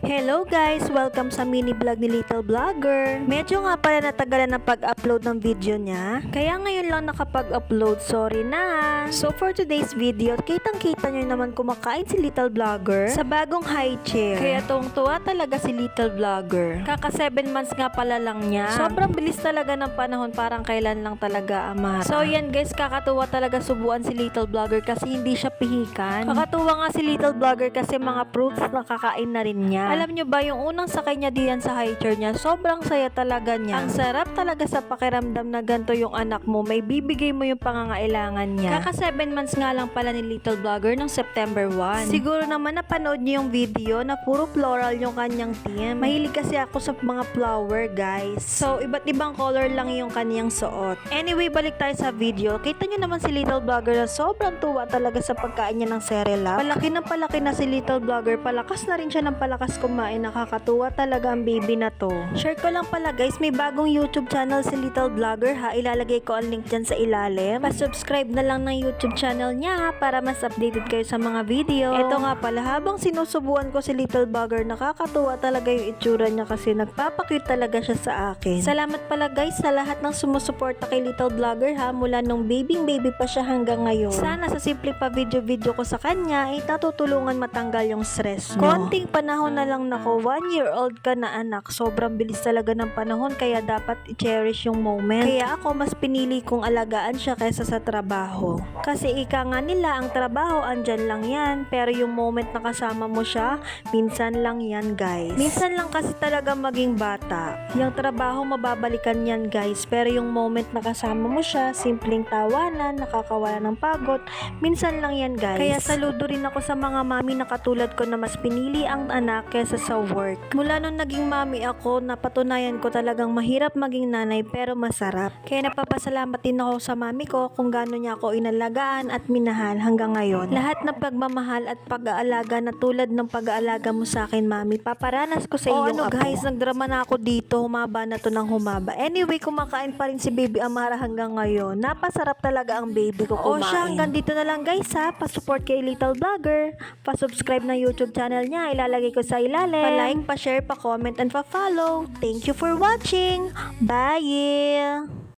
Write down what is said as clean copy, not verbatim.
Hello guys! Welcome sa mini vlog ni Little Vlogger. Medyo nga pala natagalan ng pag-upload ng video niya. Kaya ngayon lang nakapag-upload, sorry na. So for today's video, kitang-kita nyo naman kumakain si Little Vlogger sa bagong high chair. Kaya tuwang-tuwa talaga si Little Vlogger. Kaka 7 months nga pala lang niya. Sobrang bilis talaga ng panahon, parang kailan lang talaga amara. So yan guys, kakatuwa talaga subuan si Little Vlogger kasi hindi siya pihikan. Kakatuwa nga si Little Vlogger kasi mga fruits nakakain na rin niya. Alam nyo ba, yung unang sakay niya diyan sa high chair niya, sobrang saya talaga niya. Ang sarap talaga sa pakiramdam na ganito yung anak mo, may bibigay mo yung pangangailangan niya. Kaka 7 months nga lang pala ni Little Vlogger ng September 1. Siguro naman napanood niyo yung video na puro floral yung kanyang team. Mahilig kasi ako sa mga flower guys. So iba't ibang color lang yung kanyang suot. Anyway, balik tayo sa video. Kita nyo naman si Little Vlogger na sobrang tuwa talaga sa pagkain niya ng Cerelac. Palaki na si Little Vlogger, palakas na rin siya ng palakas kumain, nakakatuwa talaga ang baby na to. Share ko lang pala guys, may bagong YouTube channel si Little Vlogger ha, ilalagay ko ang link dyan sa ilalim. Pa-subscribe na lang ng YouTube channel niya ha, para mas updated kayo sa mga video. Ito nga pala, habang sinusubuan ko si Little Vlogger, nakakatuwa talaga yung itsura niya kasi nagpapakute talaga siya sa akin. Salamat pala guys sa lahat ng sumusuporta kay Little Vlogger ha, mula nung baby pa siya hanggang ngayon. Sana sa simple pa video ko sa kanya ay natutulungan matanggal yung stress mo. Konting panahon na lang nako, 1-year-old ka na anak. Sobrang bilis talaga ng panahon kaya dapat i-cherish yung moment. Kaya ako mas pinili kong alagaan siya kaysa sa trabaho. Kasi ika nga nila, ang trabaho andyan lang yan. Pero yung moment na kasama mo siya, minsan lang yan guys. Minsan lang kasi talaga maging bata. Yung trabaho mababalikan yan guys. Pero yung moment na kasama mo siya, simpleng tawanan, nakakawala ng pagod, minsan lang yan guys. Kaya saludo rin ako sa mga mami na katulad ko na mas pinili ang anak kesa sa work. Mula nung naging mami ako, napatunayan ko talagang mahirap maging nanay pero masarap. Kaya napapasalamat din ako sa mami ko kung gaano niya ako inalagaan at minahal hanggang ngayon. Lahat ng pagmamahal at pag-aalaga na tulad ng pag-aalaga mo sa akin mami, paparanas ko sa iyong apo. Guys, nagdrama na ako dito, humaba na to ng humaba. Anyway, kumakain pa rin si baby Amara hanggang ngayon. Napasarap talaga ang baby ko kumain. O siya, hanggang dito na lang guys ha. Pa-support kay Little Vlogger. Pa-subscribe na YouTube channel niya, ilalagay ko sa ilalim. Pa-like, pa-share, pa-comment, and pa-follow. Thank you for watching. Bye!